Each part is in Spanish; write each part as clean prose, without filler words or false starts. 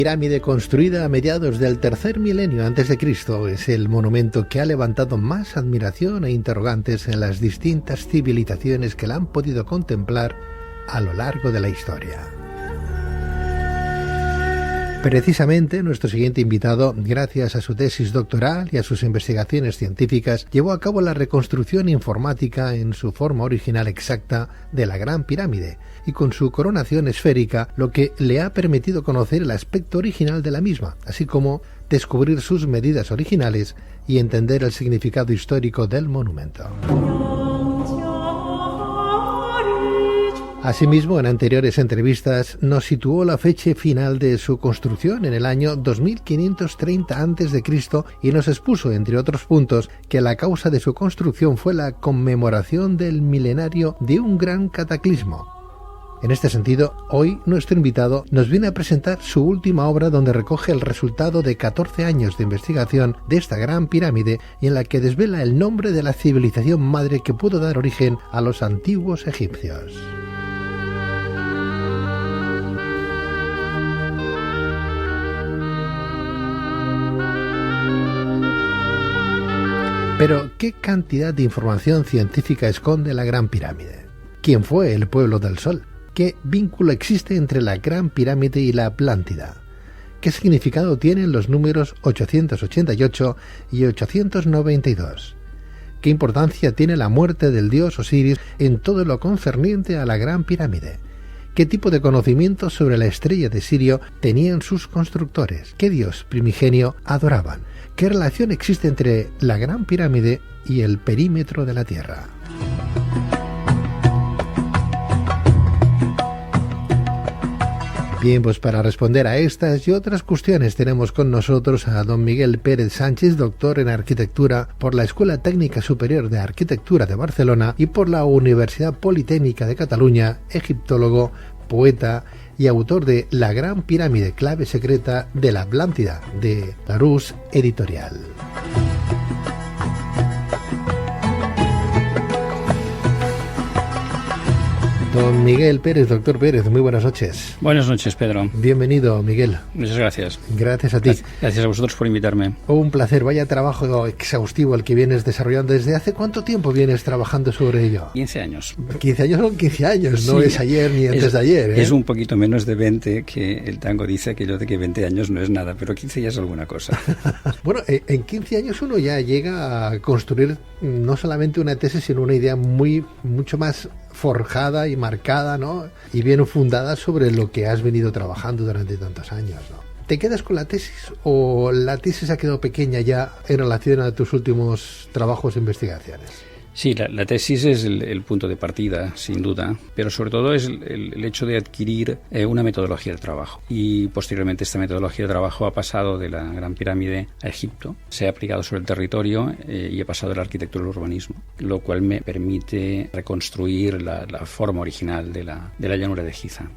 Pirámide construida a mediados del tercer milenio a.C. es el monumento que ha levantado más admiración e interrogantes en las distintas civilizaciones que la han podido contemplar a lo largo de la historia. Precisamente, nuestro siguiente invitado, gracias a su tesis doctoral y a sus investigaciones científicas, llevó a cabo la reconstrucción informática en su forma original exacta de la Gran Pirámide, y con su coronación esférica, lo que le ha permitido conocer el aspecto original de la misma, así como descubrir sus medidas originales y entender el significado histórico del monumento. Asimismo, en anteriores entrevistas nos situó la fecha final de su construcción en el año 2530 a.C. y nos expuso, entre otros puntos, que la causa de su construcción fue la conmemoración del milenario de un gran cataclismo. En este sentido, hoy nuestro invitado nos viene a presentar su última obra donde recoge el resultado de 14 años de investigación de esta gran pirámide y en la que desvela el nombre de la civilización madre que pudo dar origen a los antiguos egipcios. Pero, ¿qué cantidad de información científica esconde la Gran Pirámide? ¿Quién fue el pueblo del Sol? ¿Qué vínculo existe entre la Gran Pirámide y la Atlántida? ¿Qué significado tienen los números 888 y 892? ¿Qué importancia tiene la muerte del dios Osiris en todo lo concerniente a la Gran Pirámide? ¿Qué tipo de conocimiento sobre la estrella de Sirio tenían sus constructores? ¿Qué dios primigenio adoraban? ¿Qué relación existe entre la Gran Pirámide y el perímetro de la Tierra? Bien, pues para responder a estas y otras cuestiones tenemos con nosotros a don Miguel Pérez Sánchez, doctor en Arquitectura por la Escuela Técnica Superior de Arquitectura de Barcelona y por la Universidad Politécnica de Cataluña, egiptólogo, poeta y autor de La Gran Pirámide, clave secreta de la Atlántida, de Larousse Editorial. Don Miguel Pérez, doctor Pérez, muy buenas noches. Buenas noches, Pedro. Bienvenido, Miguel. Muchas gracias. Gracias a ti. Gracias a vosotros por invitarme. Un placer, vaya trabajo exhaustivo el que vienes desarrollando. ¿Desde hace cuánto tiempo vienes trabajando sobre ello? 15 años. 15 años son 15 años, no sí, es ayer ni antes de ayer. Es un poquito menos de 20, que el tango dice aquello de que 20 años no es nada, pero 15 ya es alguna cosa. Bueno, en 15 años uno ya llega a construir no solamente una tesis, sino una idea mucho más forjada y marcada, ¿no? Y bien fundada sobre lo que has venido trabajando durante tantos años, ¿no? ¿Te quedas con la tesis o la tesis ha quedado pequeña ya en relación a tus últimos trabajos e investigaciones? Sí, la tesis es el punto de partida, sin duda, pero sobre todo es el hecho de adquirir una metodología de trabajo. Y posteriormente esta metodología de trabajo ha pasado de la Gran Pirámide a Egipto, se ha aplicado sobre el territorio y ha pasado de la arquitectura al urbanismo, lo cual me permite reconstruir la forma original de la llanura de Giza.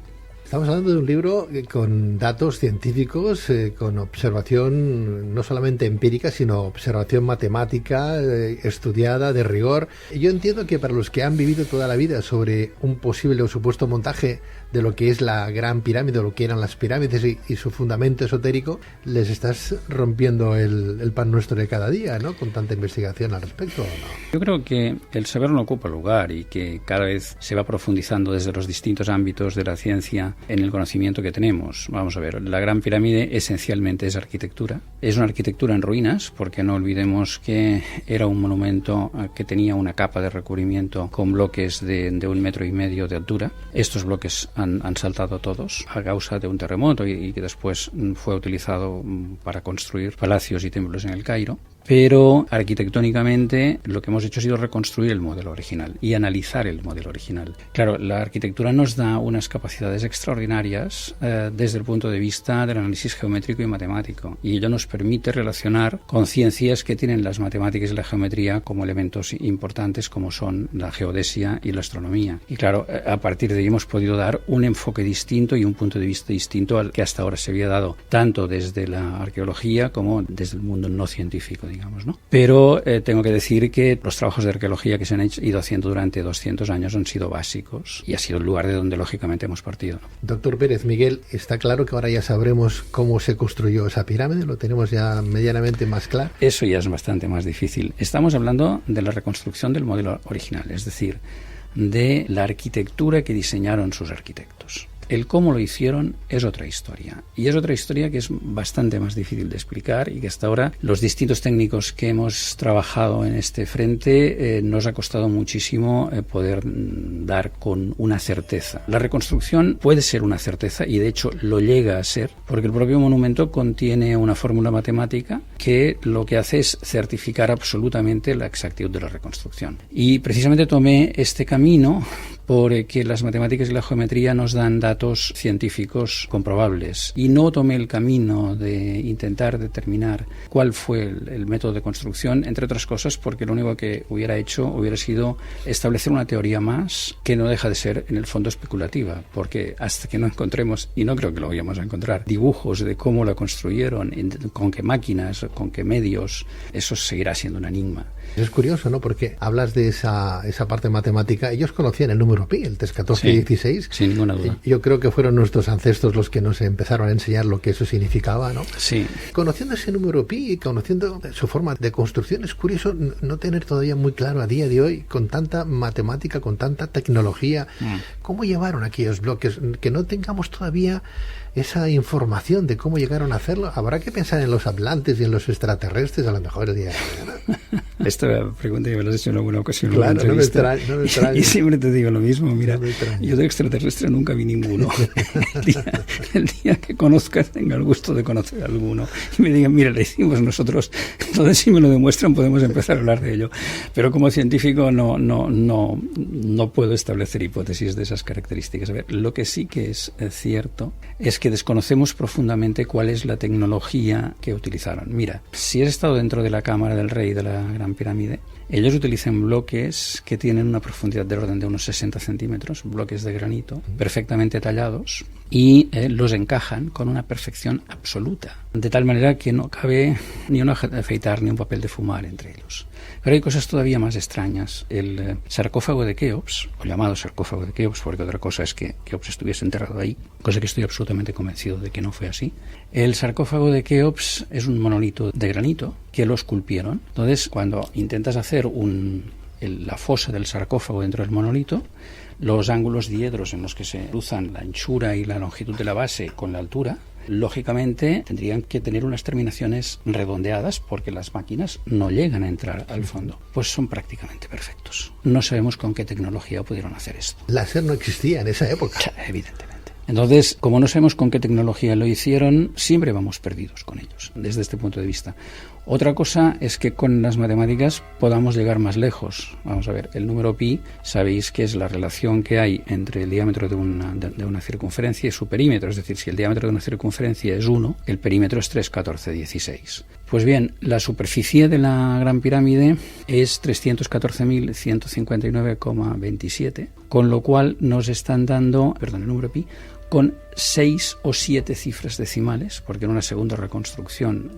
Estamos hablando de un libro con datos científicos, con observación no solamente empírica, sino observación matemática, estudiada, de rigor. Yo entiendo que para los que han vivido toda la vida sobre un posible o supuesto montaje de lo que es la Gran Pirámide, o lo que eran las pirámides y su fundamento esotérico, les estás rompiendo el pan nuestro de cada día, ¿no? Con tanta investigación al respecto, ¿o no? Yo creo que el saber no ocupa lugar y que cada vez se va profundizando desde los distintos ámbitos de la ciencia en el conocimiento que tenemos. Vamos a ver, la Gran Pirámide esencialmente es arquitectura. Es una arquitectura en ruinas, porque no olvidemos que era un monumento que tenía una capa de recubrimiento con bloques de 1,5 metros de altura. Estos bloques han saltado todos a causa de un terremoto y que después fue utilizado para construir palacios y templos en el Cairo. Pero arquitectónicamente lo que hemos hecho ha sido reconstruir el modelo original y analizar el modelo original. Claro, la arquitectura nos da unas capacidades extraordinarias desde el punto de vista del análisis geométrico y matemático, y ello nos permite relacionar con ciencias que tienen las matemáticas y la geometría como elementos importantes, como son la geodesia y la astronomía. Y claro, a partir de ahí hemos podido dar un enfoque distinto y un punto de vista distinto al que hasta ahora se había dado, tanto desde la arqueología como desde el mundo no científico. digamos, ¿no? Pero tengo que decir que los trabajos de arqueología que se han ido haciendo durante 200 años han sido básicos y ha sido el lugar de donde lógicamente hemos partido, ¿no? Doctor Pérez, Miguel, está claro que ahora ya sabremos cómo se construyó esa pirámide, lo tenemos ya medianamente más claro. Eso ya es bastante más difícil. Estamos hablando de la reconstrucción del modelo original, es decir, de la arquitectura que diseñaron sus arquitectos. El cómo lo hicieron es otra historia, y es otra historia que es bastante más difícil de explicar y que hasta ahora los distintos técnicos que hemos trabajado en este frente nos ha costado muchísimo poder dar con una certeza. La reconstrucción puede ser una certeza y de hecho lo llega a ser, porque el propio monumento contiene una fórmula matemática que lo que hace es certificar absolutamente la exactitud de la reconstrucción. Y precisamente tomé este camino porque las matemáticas y la geometría nos dan datos científicos comprobables. Y no tomé el camino de intentar determinar cuál fue el método de construcción, entre otras cosas porque lo único que hubiera hecho hubiera sido establecer una teoría más que no deja de ser en el fondo especulativa, porque hasta que no encontremos, y no creo que lo vayamos a encontrar, dibujos de cómo la construyeron, con qué máquinas, con qué medios, eso seguirá siendo un enigma. Es curioso, ¿no? Porque hablas de esa parte matemática. Ellos conocían el número pi, el 3, 14 y 16. Sin ninguna duda. Yo creo que fueron nuestros ancestros los que nos empezaron a enseñar lo que eso significaba, ¿no? Sí. Conociendo ese número pi y conociendo su forma de construcción, es curioso no tener todavía muy claro a día de hoy, con tanta matemática, con tanta tecnología, cómo llevaron aquellos bloques, que no tengamos todavía esa información de cómo llegaron a hacerlo. Habrá que pensar en los atlantes y en los extraterrestres a lo mejor el día de mañana. Esta pregunta que me la has hecho en alguna ocasión. Claro, no me extraña. Y siempre te digo lo mismo, mira, yo de extraterrestre nunca vi ninguno. El día que conozcas, tenga el gusto de conocer a alguno y me digan, mira, le hicimos nosotros, entonces si me lo demuestran podemos empezar a hablar de ello. Pero como científico no puedo establecer hipótesis de esas características. A ver, lo que sí que es cierto es que desconocemos profundamente cuál es la tecnología que utilizaron. Mira, si has estado dentro de la cámara del rey de la Gran Pirámide, ellos utilizan bloques que tienen una profundidad del orden de unos 60 centímetros, bloques de granito, perfectamente tallados, y los encajan con una perfección absoluta, de tal manera que no cabe ni una hoja de afeitar ni un papel de fumar entre ellos. Pero hay cosas todavía más extrañas. El sarcófago de Keops, o llamado sarcófago de Keops, porque otra cosa es que Keops estuviese enterrado ahí, cosa que estoy absolutamente convencido de que no fue así. El sarcófago de Keops es un monolito de granito que lo esculpieron. Entonces, cuando intentas hacer la fosa del sarcófago dentro del monolito, los ángulos diedros en los que se cruzan la anchura y la longitud de la base con la altura, lógicamente tendrían que tener unas terminaciones redondeadas porque las máquinas no llegan a entrar al fondo. Pues son prácticamente perfectos. No sabemos con qué tecnología pudieron hacer esto. Láser no existía en esa época. Evidentemente. Entonces, como no sabemos con qué tecnología lo hicieron, siempre vamos perdidos con ellos, desde este punto de vista. Otra cosa es que con las matemáticas podamos llegar más lejos. Vamos a ver, el número pi, sabéis que es la relación que hay entre el diámetro de una circunferencia y su perímetro. Es decir, si el diámetro de una circunferencia es 1, el perímetro es 3, 14, 16. Pues bien, la superficie de la Gran Pirámide es 314.159,27, con lo cual nos están dando, el número pi, con 6 o 7 cifras decimales, porque en una segunda reconstrucción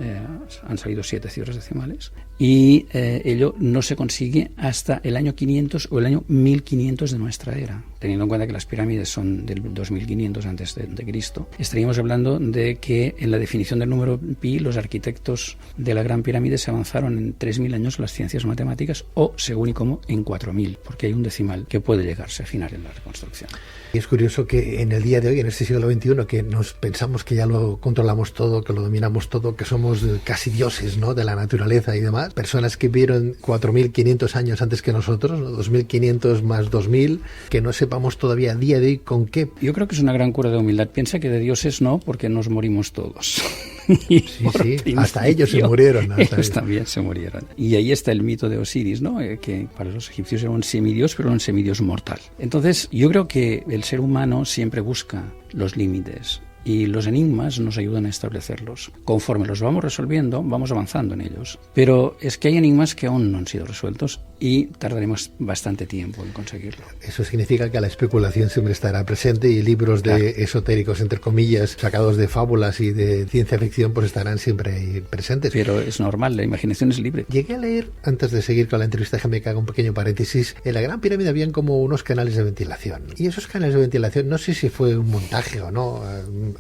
han salido 7 cifras decimales, y ello no se consigue hasta el año 500 o el año 1500 de nuestra era. Teniendo en cuenta que las pirámides son del 2500 antes de Cristo, estaríamos hablando de que en la definición del número pi los arquitectos de la Gran Pirámide se avanzaron en 3000 años las ciencias matemáticas, o según y como en 4000, porque hay un decimal que puede llegarse a afinar en la reconstrucción. Y es curioso que en el día de hoy, en este siglo XXI, que nos pensamos que ya lo controlamos todo, que lo dominamos todo, que somos casi dioses, ¿no?, de la naturaleza y demás, personas que vieron 4.500 años antes que nosotros, ¿no?, 2.500 más 2.000, que no sepamos todavía a día de hoy con qué. Yo creo que es una gran cura de humildad. Piensa que de dioses no, porque nos morimos todos. Sí, hasta ellos se murieron. Ellos también se murieron. Y ahí está el mito de Osiris, ¿no?, que para los egipcios era un semidios, pero un semidios mortal. Entonces, yo creo que el ser humano siempre busca los límites y los enigmas nos ayudan a establecerlos. Conforme los vamos resolviendo, vamos avanzando en ellos. Pero es que hay enigmas que aún no han sido resueltos y tardaremos bastante tiempo en conseguirlo. Eso significa que la especulación siempre estará presente y libros de esotéricos, entre comillas, sacados de fábulas y de ciencia ficción, pues estarán siempre presentes. Pero es normal, la imaginación es libre. Llegué a leer, antes de seguir con la entrevista, déjame que haga un pequeño paréntesis, en la Gran Pirámide habían como unos canales de ventilación. Y esos canales de ventilación, no sé si fue un montaje o no,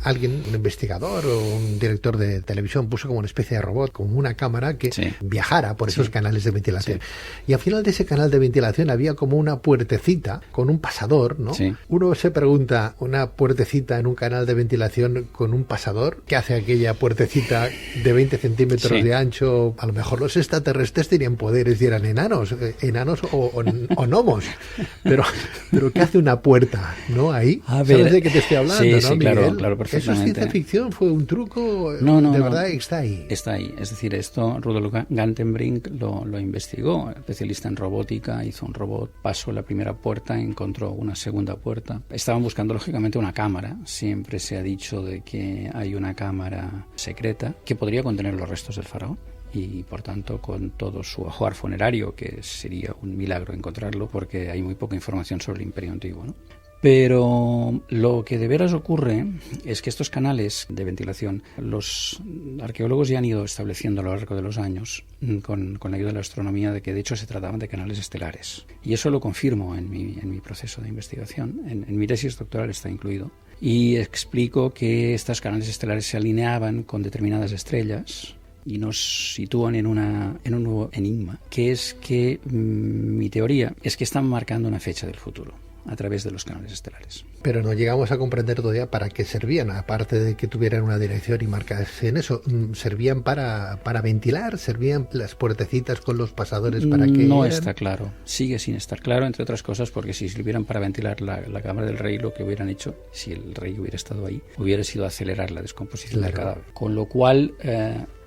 alguien, un investigador o un director de televisión puso como una especie de robot, como una cámara que viajara por esos canales de ventilación. Y al final de ese canal de ventilación había como una puertecita con un pasador, ¿no? Uno se pregunta, una puertecita en un canal de ventilación con un pasador, ¿qué hace aquella puertecita de 20 centímetros de ancho? A lo mejor los extraterrestres tenían poderes y eran enanos o gnomos, pero ¿qué hace una puerta, no? Ahí, ¿sabes de qué te estoy hablando, no, sí, Miguel? Claro, perfectamente. ¿Eso es ciencia ficción? ¿Fue un truco? No, de verdad está ahí. Está ahí, es decir, esto Rudolf Gantenbrink lo investigó, especialista en robótica, hizo un robot, pasó la primera puerta, encontró una segunda puerta. Estaban buscando lógicamente una cámara, siempre se ha dicho de que hay una cámara secreta que podría contener los restos del faraón. Y por tanto con todo su ajuar funerario, que sería un milagro encontrarlo porque hay muy poca información sobre el Imperio Antiguo, ¿no? Pero lo que de veras ocurre es que estos canales de ventilación los arqueólogos ya han ido estableciendo a lo largo de los años con la ayuda de la astronomía, de que de hecho se trataban de canales estelares. Y eso lo confirmo en mi proceso de investigación, en mi tesis doctoral está incluido. Y explico que estos canales estelares se alineaban con determinadas estrellas y nos sitúan en un nuevo enigma, que es que mi teoría es que están marcando una fecha del futuro a través de los canales estelares. Pero no llegamos a comprender todavía para qué servían, aparte de que tuvieran una dirección y marcarse en eso. ¿Servían para ventilar? ¿Servían las puertecitas con los pasadores para que...? No está claro, sigue sin estar claro, entre otras cosas porque si sirvieran para ventilar la cámara del rey, lo que hubieran hecho, si el rey hubiera estado ahí, hubiera sido acelerar la descomposición del cadáver. Con lo cual...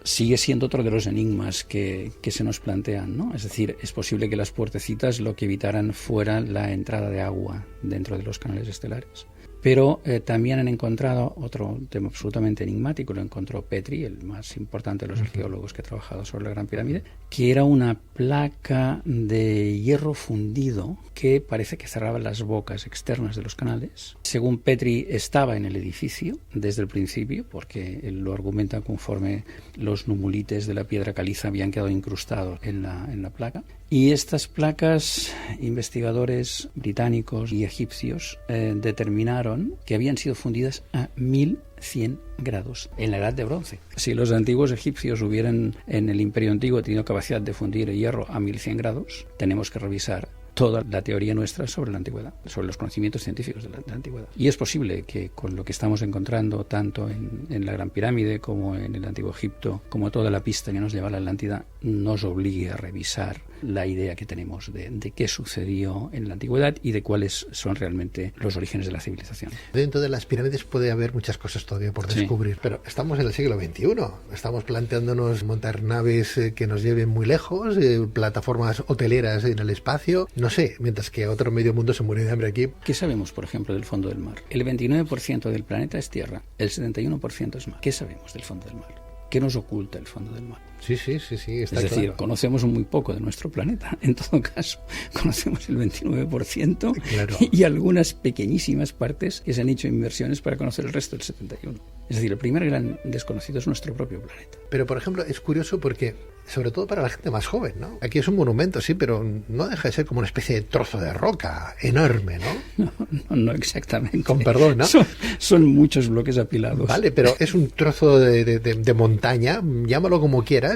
sigue siendo otro de los enigmas que se nos plantean, ¿no? Es decir, es posible que las puertecitas lo que evitaran fuera la entrada de agua dentro de los canales estelares. Pero también han encontrado otro tema absolutamente enigmático, lo encontró Petrie, el más importante de los arqueólogos que ha trabajado sobre la Gran Pirámide, que era una placa de hierro fundido que parece que cerraba las bocas externas de los canales. Según Petrie, estaba en el edificio desde el principio, porque él lo argumenta conforme los numulites de la piedra caliza habían quedado incrustados en la placa. Y estas placas, investigadores británicos y egipcios determinaron que habían sido fundidas a 1100 grados en la Edad de Bronce. Si los antiguos egipcios hubieran en el Imperio Antiguo tenido capacidad de fundir hierro a 1100 grados, tenemos que revisar toda la teoría nuestra sobre la antigüedad, sobre los conocimientos científicos de la antigüedad. Y es posible que con lo que estamos encontrando tanto en la Gran Pirámide como en el Antiguo Egipto, como toda la pista que nos lleva a la Atlántida, nos obligue a revisar la idea que tenemos de qué sucedió en la antigüedad y de cuáles son realmente los orígenes de la civilización. Dentro de las pirámides puede haber muchas cosas todavía por descubrir, pero estamos en el siglo XXI, estamos planteándonos montar naves que nos lleven muy lejos, plataformas hoteleras en el espacio, no sé, mientras que otro medio mundo se muere de hambre aquí. ¿Qué sabemos, por ejemplo, del fondo del mar? El 29% del planeta es tierra, el 71% es mar. ¿Qué sabemos del fondo del mar? ¿Qué nos oculta el fondo del mar? Sí, está Es decir, claro. Conocemos muy poco de nuestro planeta. En todo caso, conocemos el 29% Claro. y algunas pequeñísimas partes que se han hecho inversiones para conocer el resto del 71%. Es decir, el primer gran desconocido es nuestro propio planeta. Pero, por ejemplo, es curioso porque, sobre todo para la gente más joven, ¿no? Aquí es un monumento, sí, pero no deja de ser como una especie de trozo de roca enorme, ¿no? No exactamente. Con perdón, ¿no? Son muchos bloques apilados. Vale, pero es un trozo de montaña, llámalo como quieras.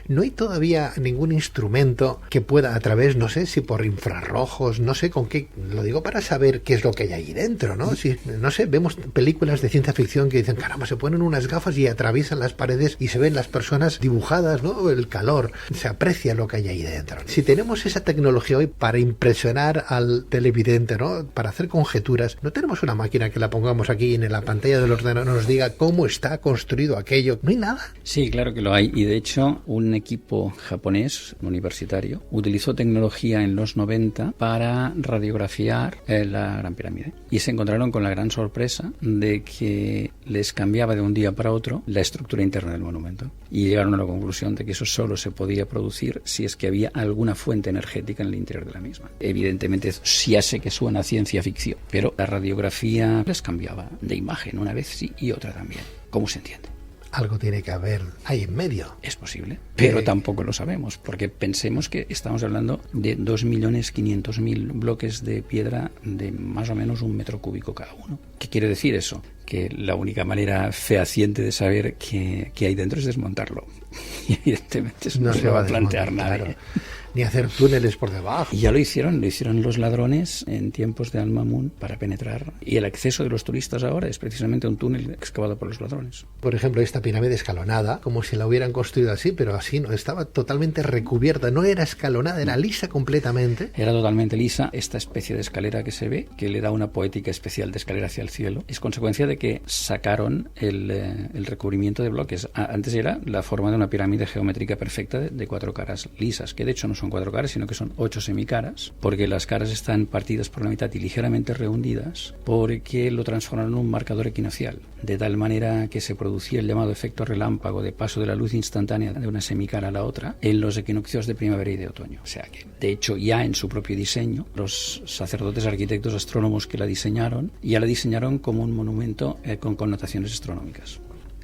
No hay todavía ningún instrumento que pueda, a través, no sé, si por infrarrojos, no sé con qué, lo digo para saber qué es lo que hay ahí dentro, ¿no? Si, no sé, vemos películas de ciencia ficción que dicen, caramba, se ponen unas gafas y atraviesan las paredes y se ven las personas dibujadas, ¿no? El calor, se aprecia lo que hay ahí dentro. Si tenemos esa tecnología hoy para impresionar al televidente, ¿no?, para hacer conjeturas, no tenemos una máquina que la pongamos aquí en la pantalla del ordenador nos diga cómo está construido aquello. No hay nada. Sí, claro que lo hay. Y de hecho, un equipo japonés universitario utilizó tecnología en los 90 para radiografiar la Gran Pirámide. Y se encontraron con la gran sorpresa de que les cambiaba de un día para otro la estructura interna del monumento. Y llegaron a la conclusión de que eso solo se podía producir si es que había alguna fuente energética en el interior de la misma. Evidentemente, sí ya sé que suena a ciencia ficción, pero la radiografía les cambiaba de imagen una vez sí y otra también. ¿Cómo se entiende? Algo tiene que haber ahí en medio. Es posible, pero tampoco lo sabemos, porque pensemos que estamos hablando de 2.500.000 bloques de piedra de más o menos 1 metro cúbico cada uno. ¿Qué quiere decir eso? Que la única manera fehaciente de saber qué hay dentro es desmontarlo. Y evidentemente eso no se va a plantear nadie. Claro. Ni hacer túneles por debajo. Y ya lo hicieron los ladrones en tiempos de Al-Mamun para penetrar. Y el acceso de los turistas ahora es precisamente un túnel excavado por los ladrones. Por ejemplo, esta pirámide escalonada, como si la hubieran construido así, pero así no, estaba totalmente recubierta, no era escalonada, era lisa completamente. Era totalmente lisa. Esta especie de escalera que se ve, que le da una poética especial de escalera hacia el cielo, es consecuencia de que sacaron el recubrimiento de bloques. Antes era la forma de una pirámide geométrica perfecta de 4 caras lisas, que de hecho no son 4 caras, sino que son 8 semicaras, porque las caras están partidas por la mitad y ligeramente rehundidas, porque lo transformaron en un marcador equinoccial, de tal manera que se producía el llamado efecto relámpago de paso de la luz instantánea de una semicara a la otra en los equinoccios de primavera y de otoño. O sea que, de hecho, ya en su propio diseño, los sacerdotes, arquitectos, astrónomos que la diseñaron, ya la diseñaron como un monumento con connotaciones astronómicas.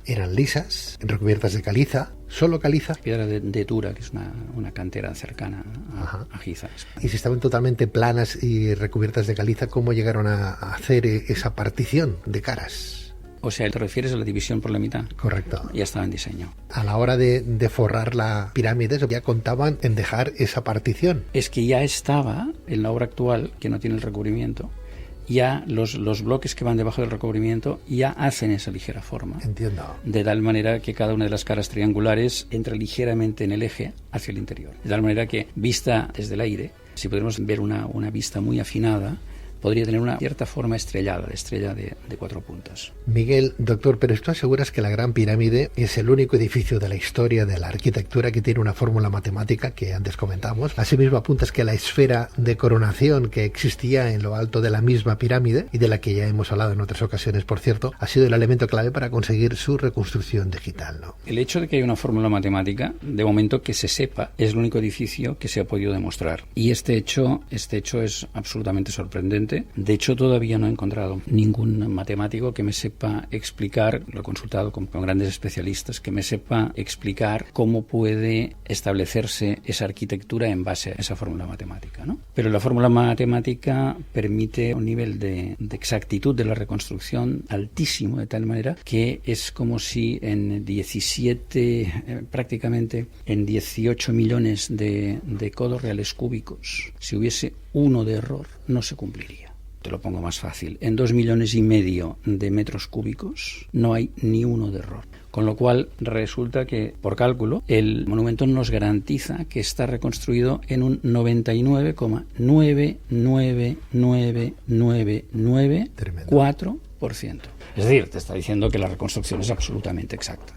Eran lisas, recubiertas de caliza, solo caliza. Piedra de Tura, que es una cantera cercana a Giza. Y si estaban totalmente planas y recubiertas de caliza, ¿cómo llegaron a hacer esa partición de caras? O sea, ¿te refieres a la división por la mitad? Correcto. Ya estaba en diseño. A la hora de forrar la pirámide, ya contaban en dejar esa partición. Es que ya estaba en la obra actual, que no tiene el recubrimiento, ya los bloques que van debajo del recubrimiento ya hacen esa ligera forma. Entiendo. De tal manera que cada una de las caras triangulares entra ligeramente en el eje hacia el interior. De tal manera que, vista desde el aire, si podemos ver una vista muy afinada, podría tener una cierta forma estrellada, de estrella de 4 puntas. Miguel, doctor, pero tú aseguras que la Gran Pirámide es el único edificio de la historia de la arquitectura que tiene una fórmula matemática que antes comentamos. Asimismo apuntas que la esfera de coronación que existía en lo alto de la misma pirámide, y de la que ya hemos hablado en otras ocasiones, por cierto, ha sido el elemento clave para conseguir su reconstrucción digital, ¿no? El hecho de que haya una fórmula matemática, de momento que se sepa, es el único edificio que se ha podido demostrar. Y este hecho es absolutamente sorprendente. De hecho, todavía no he encontrado ningún matemático que me sepa explicar, lo he consultado con grandes especialistas, que me sepa explicar cómo puede establecerse esa arquitectura en base a esa fórmula matemática, ¿no? Pero la fórmula matemática permite un nivel de exactitud de la reconstrucción altísimo, de tal manera que es como si en 18 millones de codos reales cúbicos, si hubiese uno de error, no se cumpliría. Te lo pongo más fácil. En 2,5 millones de metros cúbicos no hay ni uno de error. Con lo cual resulta que, por cálculo, el monumento nos garantiza que está reconstruido en un 99,99999,4%. Es decir, te está diciendo que la reconstrucción es absolutamente exacta.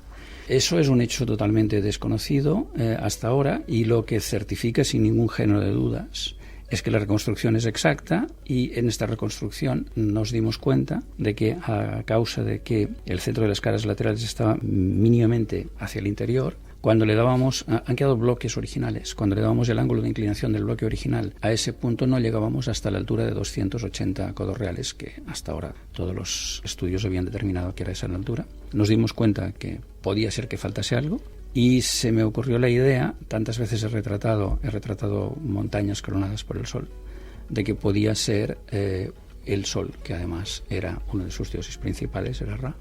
Eso es un hecho totalmente desconocido hasta ahora, y lo que certifica sin ningún género de dudas es que la reconstrucción es exacta, y en esta reconstrucción nos dimos cuenta de que, a causa de que el centro de las caras laterales estaba mínimamente hacia el interior, cuando le dábamos, han quedado bloques originales, cuando le dábamos el ángulo de inclinación del bloque original a ese punto, no llegábamos hasta la altura de 280 codos reales, que hasta ahora todos los estudios habían determinado que era esa la altura. Nos dimos cuenta que podía ser que faltase algo, y se me ocurrió la idea, tantas veces he retratado montañas coronadas por el sol, de que podía ser el sol, que además era uno de sus dioses principales, era Ra.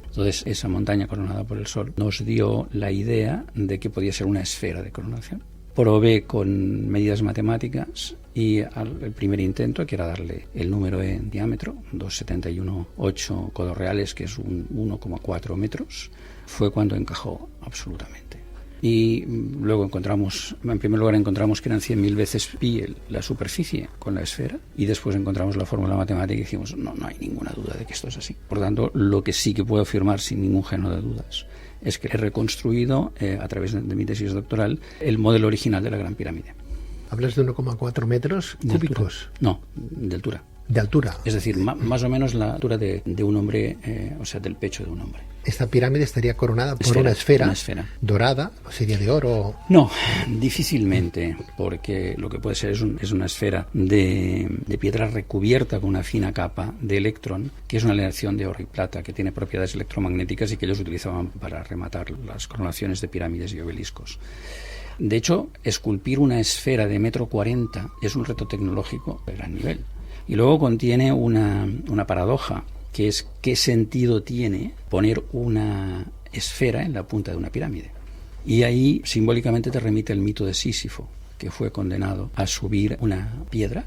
Entonces, esa montaña coronada por el sol nos dio la idea de que podía ser una esfera de coronación. Probé con medidas matemáticas, y el primer intento, que era darle el número en diámetro, 271,8 codos reales, que es un 1,4 metros, fue cuando encajó absolutamente. Y luego en primer lugar encontramos que eran 100.000 veces pi la superficie con la esfera, y después encontramos la fórmula matemática y dijimos, no hay ninguna duda de que esto es así. Por tanto, lo que sí que puedo afirmar sin ningún género de dudas es que he reconstruido, a través de mi tesis doctoral, el modelo original de la Gran Pirámide. ¿Hablas de 1,4 metros cúbicos? No, de altura. De altura. Es decir, más o menos la altura de un hombre, o sea, del pecho de un hombre. Esta pirámide estaría coronada por una esfera dorada, ¿sería de oro? No, difícilmente, porque lo que puede ser es una esfera de piedra recubierta con una fina capa de electrón, que es una aleación de oro y plata, que tiene propiedades electromagnéticas y que ellos utilizaban para rematar las coronaciones de pirámides y obeliscos. De hecho, esculpir una esfera de 1,40 m es un reto tecnológico de gran nivel. Y luego contiene una paradoja, que es qué sentido tiene poner una esfera en la punta de una pirámide. Y ahí simbólicamente te remite el mito de Sísifo, que fue condenado a subir una piedra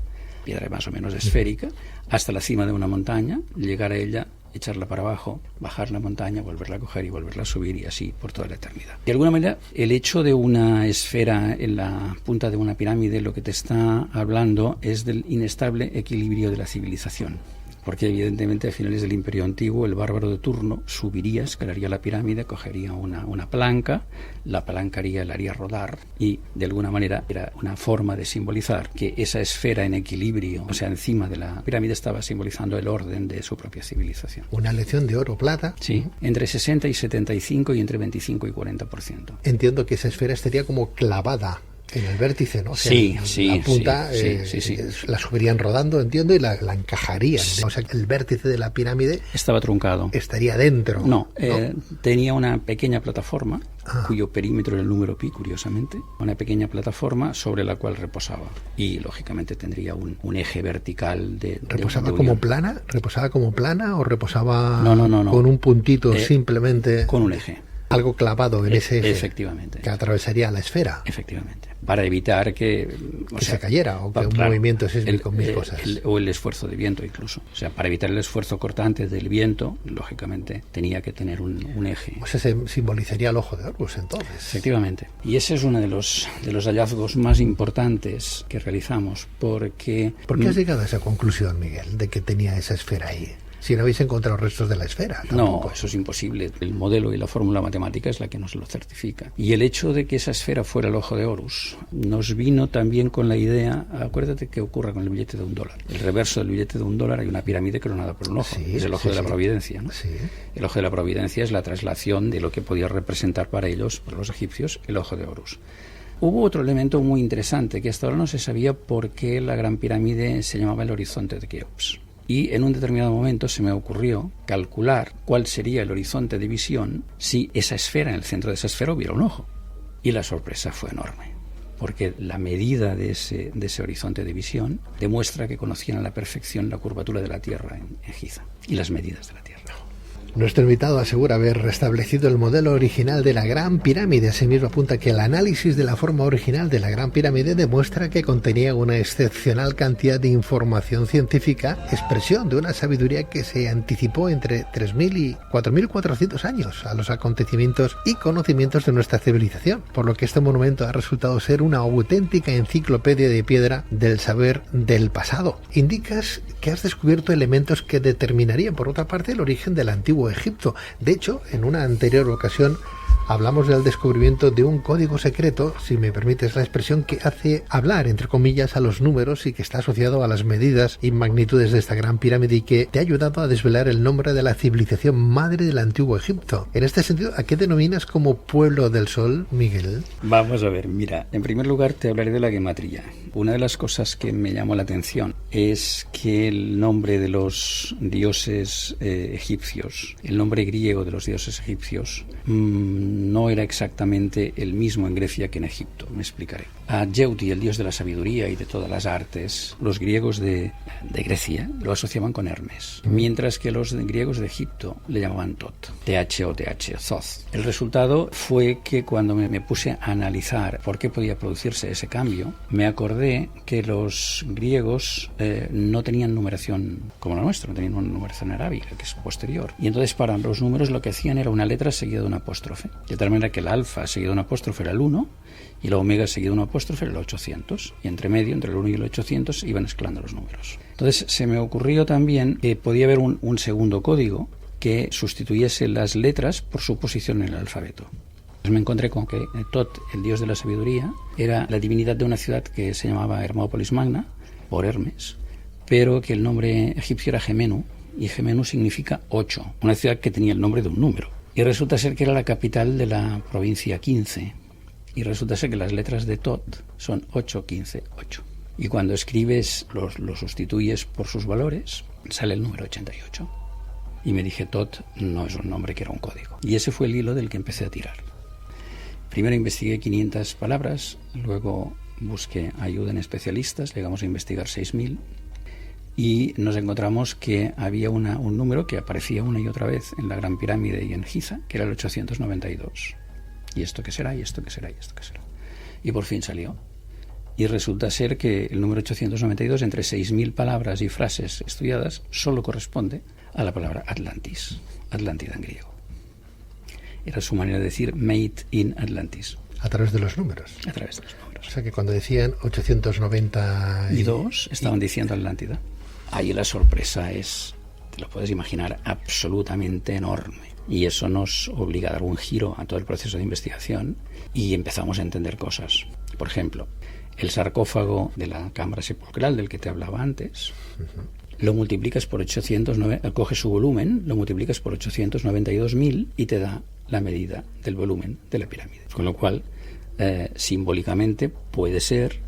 más o menos esférica, hasta la cima de una montaña, llegar a ella, echarla para abajo, bajar la montaña, volverla a coger y volverla a subir, y así por toda la eternidad. De alguna manera, el hecho de una esfera en la punta de una pirámide lo que te está hablando es del inestable equilibrio de la civilización. Porque evidentemente a finales del Imperio Antiguo el bárbaro de turno subiría, escalaría la pirámide, cogería una palanca, la palanca la haría rodar, y de alguna manera era una forma de simbolizar que esa esfera en equilibrio, o sea, encima de la pirámide, estaba simbolizando el orden de su propia civilización. Una lección de oro-plata. Sí, entre 60 y 75 y entre 25 y 40%. Entiendo que esa esfera estaría como clavada en el vértice, ¿no? O sea, la punta la subirían rodando, entiendo, y la encajarían. O sea, el vértice de la pirámide estaba truncado. Estaría dentro. No. Tenía una pequeña plataforma, cuyo perímetro era el número pi, curiosamente. Una pequeña plataforma sobre la cual reposaba. Y, lógicamente, tendría un eje vertical de... ¿Reposaba como plana? ¿Reposaba como plana o reposaba no. con un puntito simplemente? Con un eje. Algo clavado en ese eje. Efectivamente. Que atravesaría la esfera. Efectivamente. Para evitar que se cayera, o que un movimiento sísmico, mil cosas. O el esfuerzo de viento, incluso. O sea, para evitar el esfuerzo cortante del viento, lógicamente, tenía que tener un eje. O sea, se simbolizaría el ojo de Horus, entonces. Efectivamente. Y ese es uno de los hallazgos más importantes que realizamos, porque... ¿Por qué has llegado a esa conclusión, Miguel, de que tenía esa esfera ahí? Si no habéis encontrado restos de la esfera. Tampoco. No, eso es imposible. El modelo y la fórmula matemática es la que nos lo certifica. Y el hecho de que esa esfera fuera el ojo de Horus nos vino también con la idea, acuérdate qué ocurre con el billete de $1. El reverso del billete de $1 hay una pirámide coronada por un ojo. Es el ojo de la providencia, ¿no? Sí. El ojo de la providencia es la traslación de lo que podía representar para ellos, para los egipcios, el ojo de Horus. Hubo otro elemento muy interesante, que hasta ahora no se sabía por qué la Gran Pirámide se llamaba el horizonte de Keops. Y en un determinado momento se me ocurrió calcular cuál sería el horizonte de visión si esa esfera, en el centro de esa esfera, hubiera un ojo. Y la sorpresa fue enorme, porque la medida de ese horizonte de visión demuestra que conocían a la perfección la curvatura de la Tierra en Giza y las medidas de la Tierra. Nuestro invitado asegura haber restablecido el modelo original de la Gran Pirámide. Asimismo apunta que el análisis de la forma original de la Gran Pirámide demuestra que contenía una excepcional cantidad de información científica, expresión de una sabiduría que se anticipó entre 3.000 y 4.400 años a los acontecimientos y conocimientos de nuestra civilización, por lo que este monumento ha resultado ser una auténtica enciclopedia de piedra del saber del pasado. Indicas que has descubierto elementos que determinarían, por otra parte, el origen del antiguo Egipto. De hecho, en una anterior ocasión hablamos del descubrimiento de un código secreto, si me permites la expresión, que hace hablar, entre comillas, a los números y que está asociado a las medidas y magnitudes de esta gran pirámide y que te ha ayudado a desvelar el nombre de la civilización madre del antiguo Egipto. En este sentido, ¿a qué denominas como pueblo del sol, Miguel? Vamos a ver, mira, en primer lugar te hablaré de la gematría. Una de las cosas que me llamó la atención es que el nombre de los dioses egipcios, el nombre griego de los dioses egipcios, no era exactamente el mismo en Grecia que en Egipto. Me explicaré. A Yeuti, el dios de la sabiduría y de todas las artes, los griegos de Grecia lo asociaban con Hermes, mientras que los griegos de Egipto le llamaban Tot, TH, Thoth. El resultado fue que cuando me puse a analizar por qué podía producirse ese cambio, me acordé que los griegos no tenían numeración como la nuestra, no tenían una numeración arábiga, que es posterior. Y entonces para los números lo que hacían era una letra seguida de un apóstrofe. De tal manera que el alfa seguido de un apóstrofe era el 1 y la omega seguido de un apóstrofe era el 800. Y entre medio, entre el 1 y el 800, iban escalando los números. Entonces se me ocurrió también que podía haber un segundo código que sustituyese las letras por su posición en el alfabeto. Entonces me encontré con que Tot, el dios de la sabiduría, era la divinidad de una ciudad que se llamaba Hermópolis Magna, por Hermes, pero que el nombre egipcio era Gemenu, y Gemenu significa 8, una ciudad que tenía el nombre de un número. Y resulta ser que era la capital de la provincia 15, y resulta ser que las letras de Tot son 8, 15, 8. Y cuando escribes, lo sustituyes por sus valores, sale el número 88. Y me dije, Tot no es un nombre, que era un código. Y ese fue el hilo del que empecé a tirar. Primero investigué 500 palabras, luego busqué ayuda en especialistas, llegamos a investigar 6.000 y nos encontramos que había un número que aparecía una y otra vez en la Gran Pirámide y en Giza, que era el 892. ¿Y esto qué será? ¿Y esto qué será? ¿Y esto qué será? Y por fin salió. Y resulta ser que el número 892, entre 6.000 palabras y frases estudiadas, solo corresponde a la palabra Atlantis, Atlántida en griego. Era su manera de decir Made in Atlantis. A través de los números. A través de los números. O sea que cuando decían 892 estaban diciendo Atlántida. Ahí la sorpresa es, te lo puedes imaginar, absolutamente enorme. Y eso nos obliga a dar un giro a todo el proceso de investigación y empezamos a entender cosas. Por ejemplo, el sarcófago de la cámara sepulcral del que te hablaba antes, lo multiplicas por 809, coges su volumen, lo multiplicas por 892.000 y te da la medida del volumen de la pirámide. Con lo cual, simbólicamente, puede ser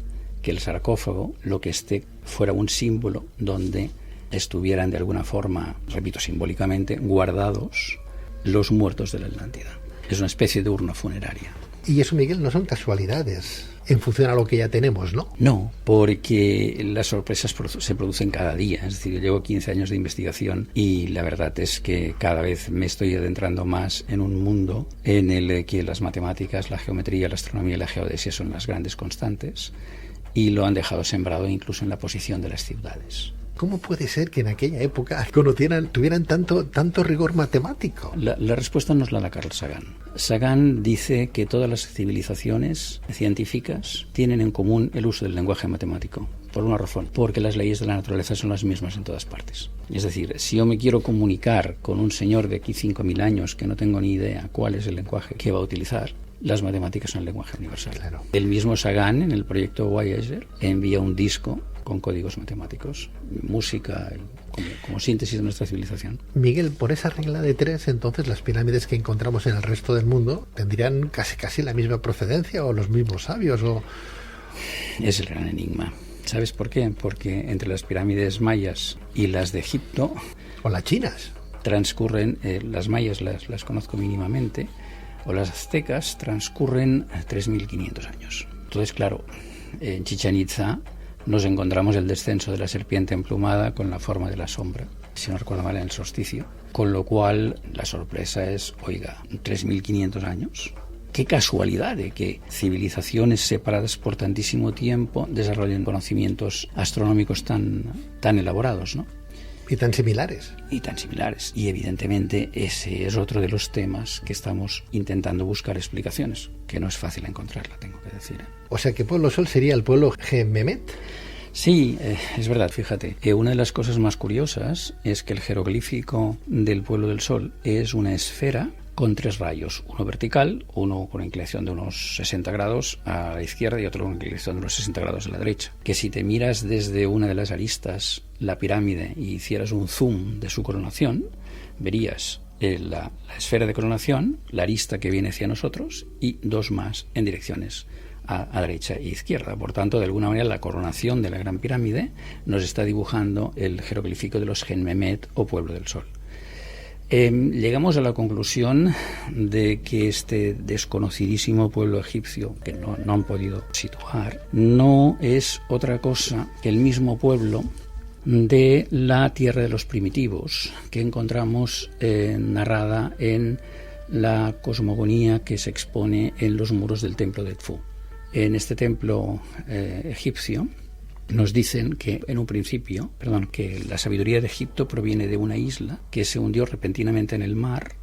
que el sarcófago, lo que esté, fuera un símbolo donde estuvieran de alguna forma, repito, simbólicamente, guardados los muertos de la Atlántida. Es una especie de urna funeraria. Y eso, Miguel, no son casualidades en función a lo que ya tenemos, ¿no? No, porque las sorpresas se producen cada día. Es decir, yo llevo 15 años de investigación y la verdad es que cada vez me estoy adentrando más en un mundo en el que las matemáticas, la geometría, la astronomía y la geodesia son las grandes constantes y lo han dejado sembrado incluso en la posición de las ciudades. ¿Cómo puede ser que en aquella época tuvieran tanto rigor matemático? La respuesta nos la da Carl Sagan. Sagan dice que todas las civilizaciones científicas tienen en común el uso del lenguaje matemático. Por una razón, porque las leyes de la naturaleza son las mismas en todas partes. Es decir, si yo me quiero comunicar con un señor de aquí 5.000 años que no tengo ni idea cuál es el lenguaje que va a utilizar, las matemáticas son el lenguaje universal. Claro. El mismo Sagan, en el proyecto Voyager, envía un disco con códigos matemáticos, música, como síntesis de nuestra civilización. Miguel, por esa regla de 3, entonces las pirámides que encontramos en el resto del mundo tendrían casi la misma procedencia o los mismos sabios o... Es el gran enigma. ¿Sabes por qué? Porque entre las pirámides mayas y las de Egipto... O las chinas. Transcurren, las mayas las conozco mínimamente, o las aztecas transcurren 3.500 años. Entonces, claro, en Chichén Itzá nos encontramos el descenso de la serpiente emplumada con la forma de la sombra, si no recuerdo mal, en el solsticio. Con lo cual, la sorpresa es, oiga, 3.500 años. Qué casualidad de que civilizaciones separadas por tantísimo tiempo desarrollen conocimientos astronómicos tan elaborados, ¿no? Y tan similares. Y evidentemente ese es otro de los temas que estamos intentando buscar explicaciones, que no es fácil encontrarla, tengo que decir. O sea que Pueblo Sol sería el pueblo Gememet. Sí, es verdad, fíjate. Una de las cosas más curiosas es que el jeroglífico del Pueblo del Sol es una esfera con 3 rayos, uno vertical, uno con una inclinación de unos 60 grados a la izquierda y otro con una inclinación de unos 60 grados a la derecha. Que si te miras desde una de las aristas la pirámide y hicieras un zoom de su coronación, verías la esfera de coronación, la arista que viene hacia nosotros y 2 más en direcciones a derecha e izquierda. Por tanto, de alguna manera, la coronación de la Gran Pirámide nos está dibujando el jeroglífico de los Genmemet o Pueblo del Sol. Llegamos a la conclusión de que este desconocidísimo pueblo egipcio, que no han podido situar, no es otra cosa que el mismo pueblo de la tierra de los primitivos que encontramos narrada en la cosmogonía que se expone en los muros del templo de Edfu. En este templo egipcio nos dicen que en un principio, que la sabiduría de Egipto proviene de una isla que se hundió repentinamente en el mar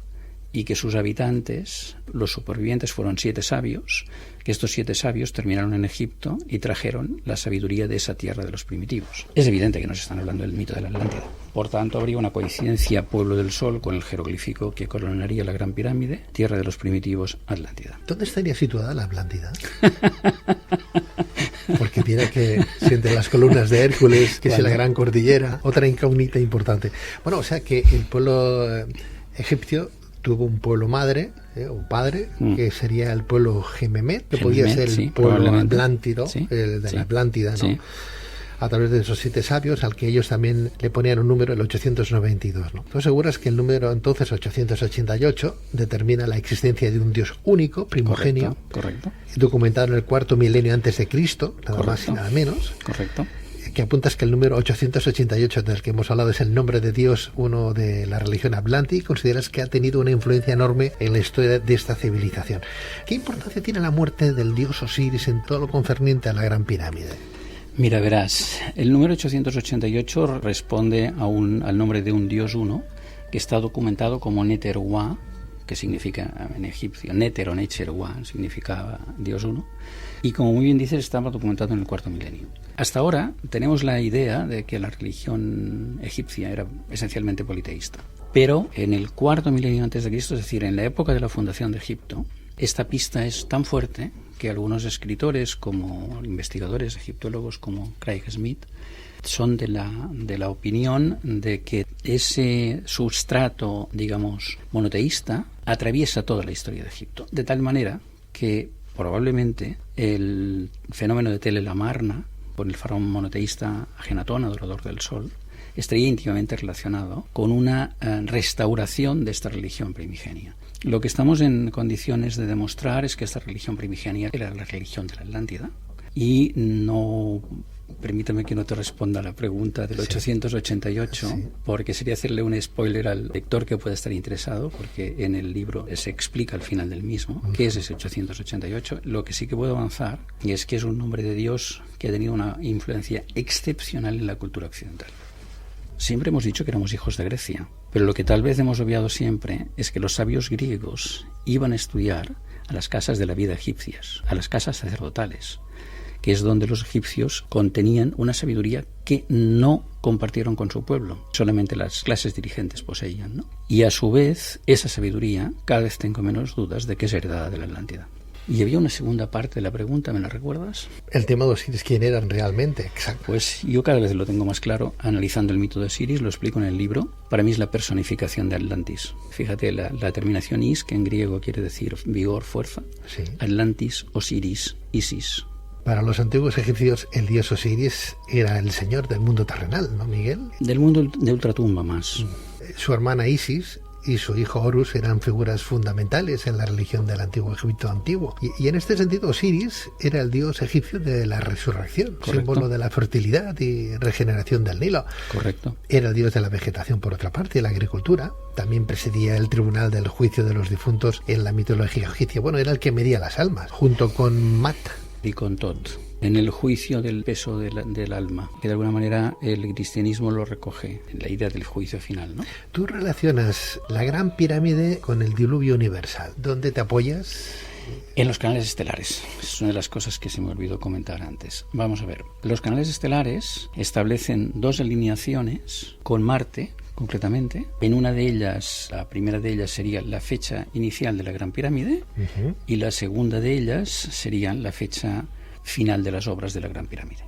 y que sus habitantes, los supervivientes, fueron 7 sabios, que estos 7 sabios terminaron en Egipto y trajeron la sabiduría de esa tierra de los primitivos. Es evidente que nos están hablando del mito de la Atlántida. Por tanto, habría una coincidencia pueblo del sol con el jeroglífico que coronaría la Gran Pirámide, tierra de los primitivos, Atlántida. ¿Dónde estaría situada la Atlántida? Porque tiene que ser entre las columnas de Hércules, que es la gran cordillera, otra incógnita importante. Bueno, o sea que el pueblo egipcio tuvo un pueblo madre, o padre, que sería el pueblo Gememet, que podía ser el pueblo atlántido, de la Atlántida, ¿no? Sí. A través de esos 7 sabios, al que ellos también le ponían un número, el 892, ¿no? Tú aseguras que el número entonces 888 determina la existencia de un Dios único, primogenio, correcto. Documentado en el 4.º milenio antes de Cristo, nada más y nada menos. Correcto. Que apuntas que el número 888 del que hemos hablado es el nombre de Dios, uno de la religión Atlanti, y consideras que ha tenido una influencia enorme en la historia de esta civilización. ¿Qué importancia tiene la muerte del dios Osiris en todo lo concerniente a la Gran Pirámide? Mira, verás, el número 888 responde al nombre de un dios uno que está documentado como Neterwa, que significa en egipcio, Neter o Necherwa, significa Dios uno, y como muy bien dices, estaba documentado en el 4.º milenio. Hasta ahora tenemos la idea de que la religión egipcia era esencialmente politeísta, pero en el 4.º milenio antes de Cristo, es decir, en la época de la fundación de Egipto, esta pista es tan fuerte que algunos escritores, como investigadores, egiptólogos como Craig Smith, son de la opinión de que ese sustrato, digamos, monoteísta atraviesa toda la historia de Egipto, de tal manera que probablemente el fenómeno de Tel el Amarna, con el faraón monoteísta Ajenatón, adorador del sol, estaría íntimamente relacionado con una restauración de esta religión primigenia. Lo que estamos en condiciones de demostrar es que esta religión primigenia era la religión de la Atlántida, y no, permítame que no te responda a la pregunta del 888, porque sería hacerle un spoiler al lector que pueda estar interesado, porque en el libro se explica al final del mismo qué es ese 888. Lo que sí que puedo avanzar es que es un nombre de Dios que ha tenido una influencia excepcional en la cultura occidental. Siempre hemos dicho que éramos hijos de Grecia, pero lo que tal vez hemos obviado siempre es que los sabios griegos iban a estudiar a las casas de la vida egipcias, a las casas sacerdotales, que es donde los egipcios contenían una sabiduría que no compartieron con su pueblo, solamente las clases dirigentes poseían, ¿no? Y a su vez, esa sabiduría, cada vez tengo menos dudas de que es heredada de la Atlántida. Y había una segunda parte de la pregunta, ¿me la recuerdas? El tema de Osiris, ¿quién eran realmente? Exacto. Pues yo cada vez lo tengo más claro, analizando el mito de Osiris, lo explico en el libro. Para mí es la personificación de Atlantis. Fíjate, la terminación is, que en griego quiere decir vigor, fuerza. Sí. Atlantis, Osiris, Isis. Para los antiguos egipcios, el dios Osiris era el señor del mundo terrenal, ¿no, Miguel? Del mundo de ultratumba más. Su hermana Isis y su hijo Horus eran figuras fundamentales en la religión del antiguo Egipto antiguo. Y en este sentido, Osiris era el dios egipcio de la resurrección, correcto, símbolo de la fertilidad y regeneración del Nilo. Correcto. Era el dios de la vegetación, por otra parte, y la agricultura. También presidía el tribunal del juicio de los difuntos en la mitología egipcia. Bueno, era el que medía las almas, junto con Mat y con Tot, en el juicio del peso del alma, que de alguna manera el cristianismo lo recoge, en la idea del juicio final, ¿no? Tú relacionas la Gran Pirámide con el diluvio universal. ¿Dónde te apoyas? En los canales estelares. Es una de las cosas que se me olvidó comentar antes. Vamos a ver. Los canales estelares establecen 2 alineaciones con Marte, concretamente. En una de ellas, la primera de ellas sería la fecha inicial de la Gran Pirámide, y la segunda de ellas sería la fecha final de las obras de la Gran Pirámide.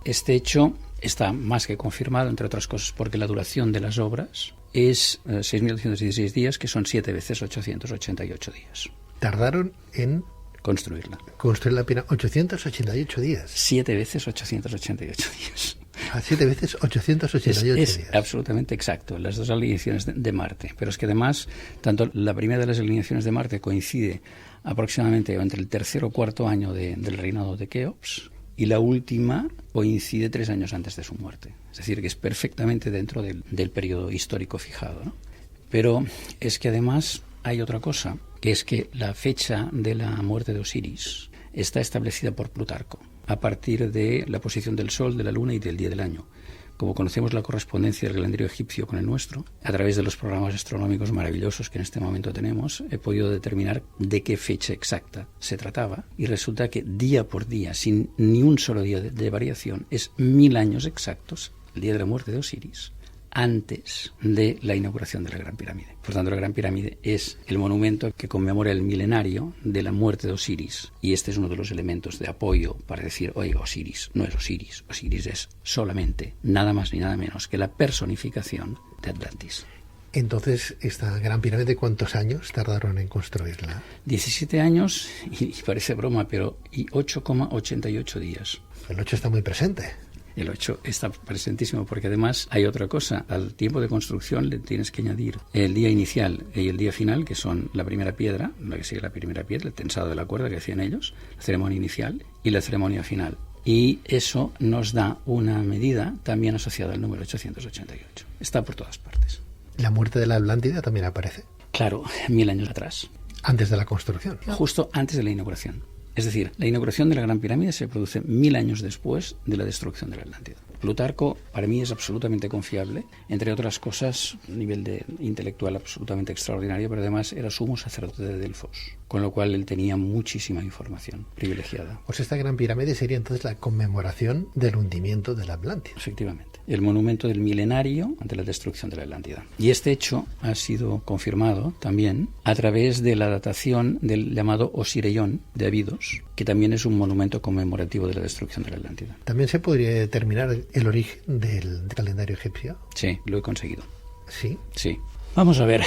Este hecho está más que confirmado, entre otras cosas, porque la duración de las obras es 6.216 días, que son 7 veces 888 días. Tardaron en construirla. Construir la pirámide 888 días. 7 veces 888 días. 7 veces 888 días. Es absolutamente exacto, las 2 alineaciones de Marte. Pero es que además, tanto la primera de las alineaciones de Marte coincide aproximadamente entre el 3er o 4.º año del reinado de Keops, y la última coincide 3 años antes de su muerte. Es decir, que es perfectamente dentro del periodo histórico fijado, ¿no? Pero es que además hay otra cosa, que es que la fecha de la muerte de Osiris está establecida por Plutarco, a partir de la posición del Sol, de la Luna y del día del año. como conocemos la correspondencia del calendario egipcio con el nuestro, a través de los programas astronómicos maravillosos que en este momento tenemos, he podido determinar de qué fecha exacta se trataba, y resulta que día por día, sin ni un solo día de variación, es 1000 años exactos, el día de la muerte de Osiris, antes de la inauguración de la Gran Pirámide. Por tanto, la Gran Pirámide es el monumento que conmemora el milenario de la muerte de Osiris, y este es uno de los elementos de apoyo para decir, oiga, Osiris no es Osiris, Osiris es solamente, nada más ni nada menos que la personificación de Atlantis. Entonces, ¿esta Gran Pirámide cuántos años tardaron en construirla? 17 años, y parece broma, pero 8,88 días. El 8 está muy presente. El 8 está presentísimo porque además hay otra cosa. Al tiempo de construcción le tienes que añadir el día inicial y el día final, que son la primera piedra, la que sigue la primera piedra, el tensado de la cuerda que hacían ellos, la ceremonia inicial y la ceremonia final. Y eso nos da una medida también asociada al número 888. Está por todas partes. ¿La muerte de la Atlántida también aparece? Claro, 1000 años atrás. Antes de la construcción. Justo antes de la inauguración. Es decir, la inauguración de la Gran Pirámide se produce 1000 años después de la destrucción de la Atlántida. Plutarco, para mí, es absolutamente confiable, entre otras cosas, a nivel intelectual absolutamente extraordinario, pero además era sumo sacerdote de Delfos, con lo cual él tenía muchísima información privilegiada. Pues esta Gran Pirámide sería entonces la conmemoración del hundimiento de la Atlántida. Efectivamente. El monumento del milenario ante la destrucción de la Atlántida. Y este hecho ha sido confirmado también a través de la datación del llamado Osireion de Abidos, que también es un monumento conmemorativo de la destrucción de la Atlántida. ¿También se podría determinar el origen del calendario egipcio? Sí, lo he conseguido. ¿Sí? Sí. Vamos a ver,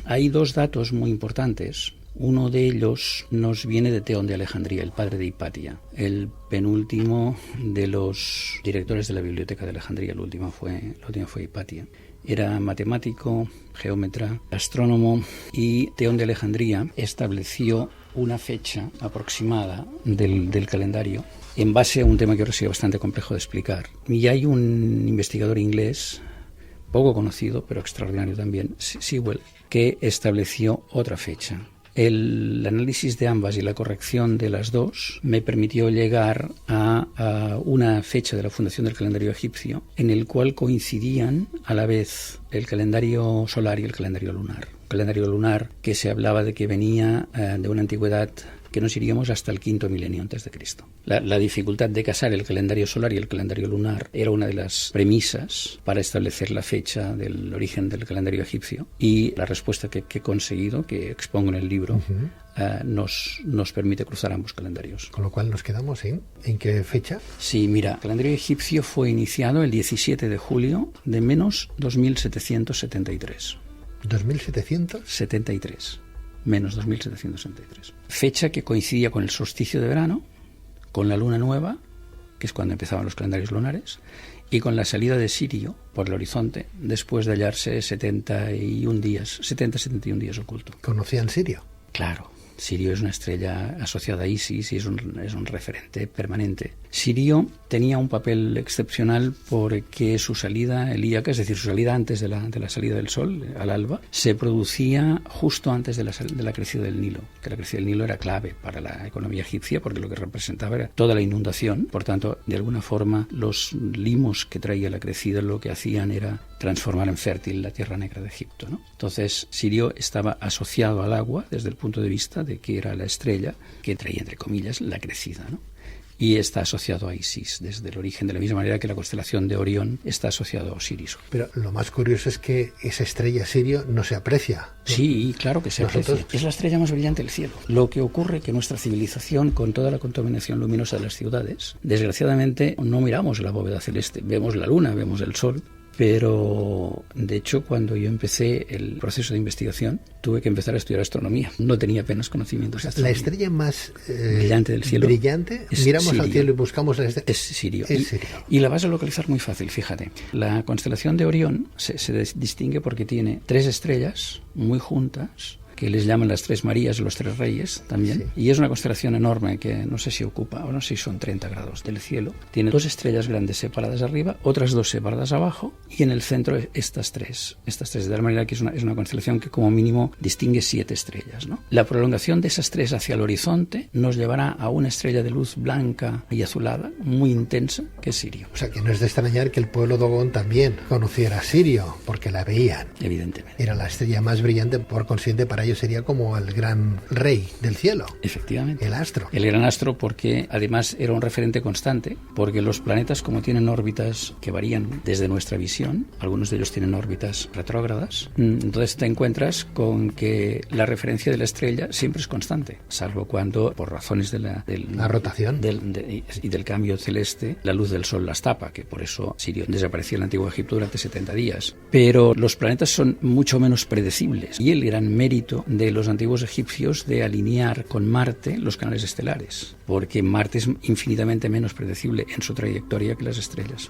hay dos datos muy importantes. Uno de ellos nos viene de Teón de Alejandría, el padre de Hipatia, el penúltimo de los directores de la Biblioteca de Alejandría. La última fue Hipatia. Era matemático, geómetra, astrónomo, y Teón de Alejandría estableció una fecha aproximada del calendario en base a un tema que ahora sería bastante complejo de explicar. Y hay un investigador inglés, poco conocido, pero extraordinario también, Sewell, que estableció otra fecha. El análisis de ambas y la corrección de las dos me permitió llegar a una fecha de la fundación del calendario egipcio en el cual coincidían a la vez el calendario solar y el calendario lunar. Un calendario lunar que se hablaba de que venía de una antigüedad que nos iríamos hasta el quinto milenio antes de Cristo. La dificultad de casar el calendario solar y el calendario lunar era una de las premisas para establecer la fecha del origen del calendario egipcio, y la respuesta que he conseguido, que expongo en el libro, nos permite cruzar ambos calendarios. Con lo cual nos quedamos ¿en qué fecha? Sí, mira, el calendario egipcio fue iniciado el 17 de julio de menos 2773. ¿2773? Menos 2773. Fecha que coincidía con el solsticio de verano, con la luna nueva, que es cuando empezaban los calendarios lunares, y con la salida de Sirio por el horizonte, después de hallarse 71 días oculto. ¿Conocían Sirio? Claro. Sirio es una estrella asociada a Isis y es un referente permanente. Sirio tenía un papel excepcional porque su salida helíaca, es decir, su salida antes de la salida del sol, al alba, se producía justo antes de la crecida del Nilo, que la crecida del Nilo era clave para la economía egipcia porque lo que representaba era toda la inundación. Por tanto, de alguna forma, los limos que traía la crecida lo que hacían era transformar en fértil la tierra negra de Egipto, ¿no? Entonces, Sirio estaba asociado al agua desde el punto de vista de que era la estrella que traía, entre comillas, la crecida, ¿no? Y está asociado a Isis desde el origen, de la misma manera que la constelación de Orión está asociado a Osiris. Pero lo más curioso es que esa estrella Sirio no se aprecia. Sí, claro que se aprecia. Es la estrella más brillante del cielo. Lo que ocurre es que nuestra civilización, con toda la contaminación luminosa de las ciudades, desgraciadamente no miramos la bóveda celeste. Vemos la luna, vemos el sol. Pero, de hecho, cuando yo empecé el proceso de investigación, tuve que empezar a estudiar astronomía. No tenía apenas conocimientos de astronomía. La estrella más brillante del cielo. Brillante, miramos Sirio. Al cielo y buscamos la estrella. Es Sirio. Y la vas a localizar muy fácil, fíjate. La constelación de Orión se distingue porque tiene 3 estrellas muy juntas que les llaman las Tres Marías, los Tres Reyes también, sí. Y es una constelación enorme que no sé si ocupa, o no sé si son 30 grados del cielo. Tiene 2 estrellas grandes separadas arriba, otras 2 separadas abajo, y en el centro estas tres, de tal manera que es una constelación que como mínimo distingue 7 estrellas, ¿no? La prolongación de esas 3 hacia el horizonte nos llevará a una estrella de luz blanca y azulada, muy intensa, que es Sirio. O sea, que no es de extrañar que el pueblo Dogon también conociera a Sirio, porque la veían. Evidentemente. Era la estrella más brillante, por consiguiente para ellos sería como el gran rey del cielo. Efectivamente. El astro. El gran astro, porque además era un referente constante, porque los planetas, como tienen órbitas que varían desde nuestra visión, algunos de ellos tienen órbitas retrógradas, entonces te encuentras con que la referencia de la estrella siempre es constante, salvo cuando, por razones de la rotación y del cambio celeste, la luz del sol las tapa, que por eso Sirio desapareció en el Antiguo Egipto durante 70 días. Pero los planetas son mucho menos predecibles, y el gran mérito de los antiguos egipcios de alinear con Marte los canales estelares, porque Marte es infinitamente menos predecible en su trayectoria que las estrellas.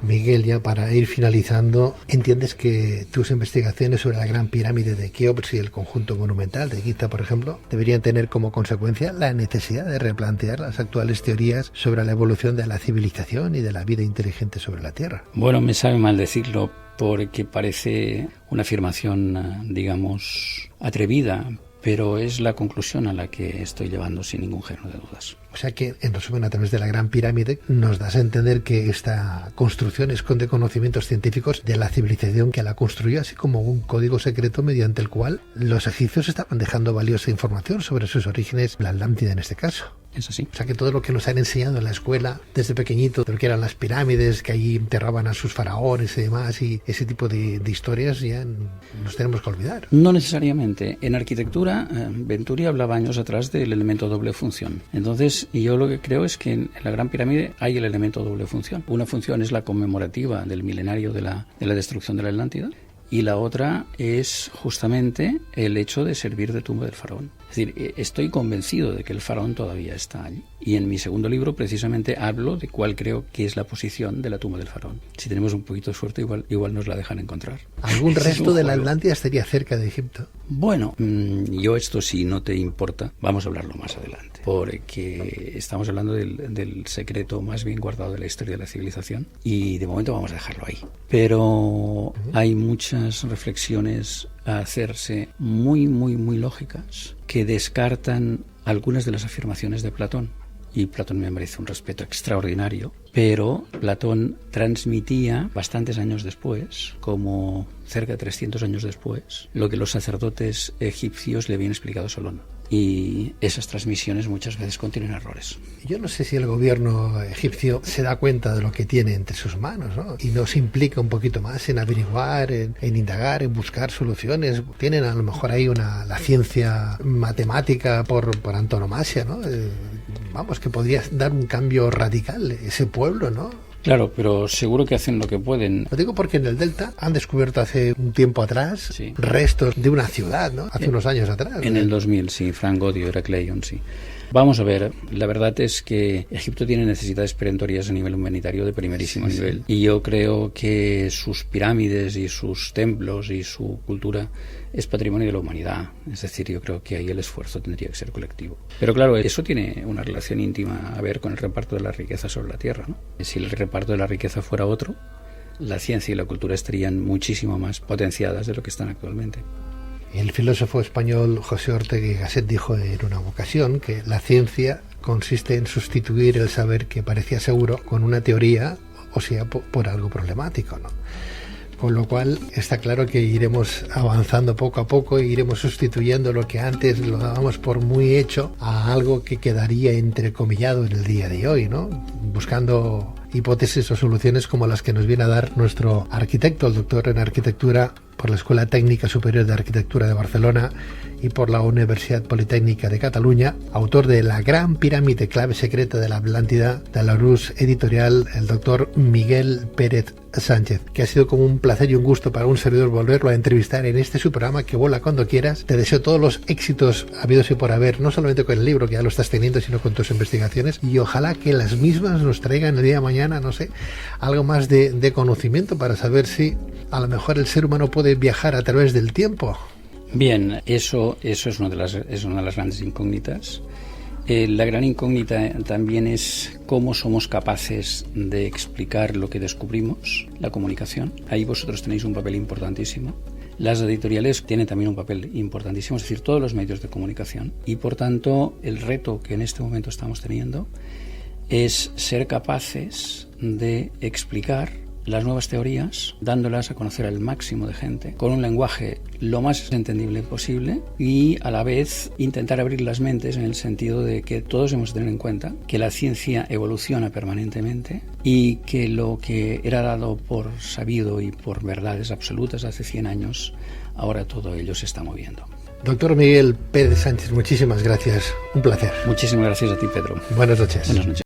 Miguel, ya para ir finalizando, ¿entiendes que tus investigaciones sobre la Gran Pirámide de Keops y el conjunto monumental de Giza, por ejemplo, deberían tener como consecuencia la necesidad de replantear las actuales teorías sobre la evolución de la civilización y de la vida inteligente sobre la Tierra? Bueno, me sabe mal decirlo porque parece una afirmación, digamos, atrevida, pero es la conclusión a la que estoy llevando sin ningún género de dudas. O sea que, en resumen, a través de la Gran Pirámide nos das a entender que esta construcción esconde conocimientos científicos de la civilización que la construyó, así como un código secreto mediante el cual los egipcios estaban dejando valiosa información sobre sus orígenes, la Atlántida en este caso. Es así. O sea que todo lo que nos han enseñado en la escuela desde pequeñito, de lo que eran las pirámides, que allí enterraban a sus faraones y demás, y ese tipo de historias ya nos tenemos que olvidar. No necesariamente. En arquitectura, Venturi hablaba años atrás del elemento doble función. Entonces, yo lo que creo es que en la Gran Pirámide hay el elemento doble función. Una función es la conmemorativa del milenario de la destrucción de la Atlántida, y la otra es justamente el hecho de servir de tumba del faraón. Es decir, estoy convencido de que el faraón todavía está allí. Y en mi segundo libro precisamente hablo de cuál creo que es la posición de la tumba del faraón. Si tenemos un poquito de suerte, igual nos la dejan encontrar. ¿Algún resto de la Atlántida estaría cerca de Egipto? Bueno, yo esto, si no te importa, vamos a hablarlo más adelante, porque estamos hablando del secreto más bien guardado de la historia de la civilización, y de momento vamos a dejarlo ahí. Pero hay muchas reflexiones a hacerse muy, muy, muy lógicas que descartan algunas de las afirmaciones de Platón. Y Platón me merece un respeto extraordinario, pero Platón transmitía bastantes años después, como cerca de 300 años después, lo que los sacerdotes egipcios le habían explicado a Solón. Y esas transmisiones muchas veces contienen errores. Yo no sé si el gobierno egipcio se da cuenta de lo que tiene entre sus manos, ¿no? Y no se implica un poquito más en averiguar, en indagar, en buscar soluciones. Tienen a lo mejor ahí la ciencia matemática por antonomasia, ¿no? Vamos, que podría dar un cambio radical ese pueblo, ¿no? Claro, pero seguro que hacen lo que pueden. Lo digo porque en el Delta han descubierto hace un tiempo atrás restos de una ciudad, ¿no? Hace unos años atrás. En el 2000, sí, Frank Godio, Heracleion, sí. Vamos a ver, la verdad es que Egipto tiene necesidades perentorias a nivel humanitario de primerísimo nivel. Y yo creo que sus pirámides y sus templos y su cultura es patrimonio de la humanidad. Es decir, yo creo que ahí el esfuerzo tendría que ser colectivo. Pero claro, eso tiene una relación íntima a ver con el reparto de la riqueza sobre la Tierra, ¿no? Si el reparto de la riqueza fuera otro, la ciencia y la cultura estarían muchísimo más potenciadas de lo que están actualmente. El filósofo español José Ortega y Gasset dijo en una ocasión que la ciencia consiste en sustituir el saber que parecía seguro con una teoría, o sea, por algo problemático, ¿no? Con lo cual está claro que iremos avanzando poco a poco e iremos sustituyendo lo que antes lo dábamos por muy hecho a algo que quedaría entrecomillado en el día de hoy, ¿no? Buscando hipótesis o soluciones como las que nos viene a dar nuestro arquitecto, el doctor en arquitectura por la Escuela Técnica Superior de Arquitectura de Barcelona y por la Universidad Politécnica de Cataluña, autor de La Gran Pirámide, clave secreta de la Atlántida, de la Larousse Editorial, el doctor Miguel Pérez Sánchez, que ha sido como un placer y un gusto para un servidor volverlo a entrevistar en este su programa Que Vuela Cuando Quieras. Te deseo todos los éxitos habidos y por haber, no solamente con el libro que ya lo estás teniendo, sino con tus investigaciones, y ojalá que las mismas nos traigan el día de mañana, no sé, algo más de conocimiento para saber si a lo mejor el ser humano puede viajar a través del tiempo Bien, eso es una de las grandes incógnitas. La gran incógnita también es cómo somos capaces de explicar lo que descubrimos, la comunicación. Ahí vosotros tenéis un papel importantísimo. Las editoriales tienen también un papel importantísimo, es decir, todos los medios de comunicación. Y por tanto, el reto que en este momento estamos teniendo es ser capaces de explicar las nuevas teorías, dándolas a conocer al máximo de gente, con un lenguaje lo más entendible posible y a la vez intentar abrir las mentes en el sentido de que todos hemos de tener en cuenta que la ciencia evoluciona permanentemente y que lo que era dado por sabido y por verdades absolutas hace 100 años, ahora todo ello se está moviendo. Doctor Miguel Pérez Sánchez, muchísimas gracias. Un placer. Muchísimas gracias a ti, Pedro. Buenas noches. Buenas noches.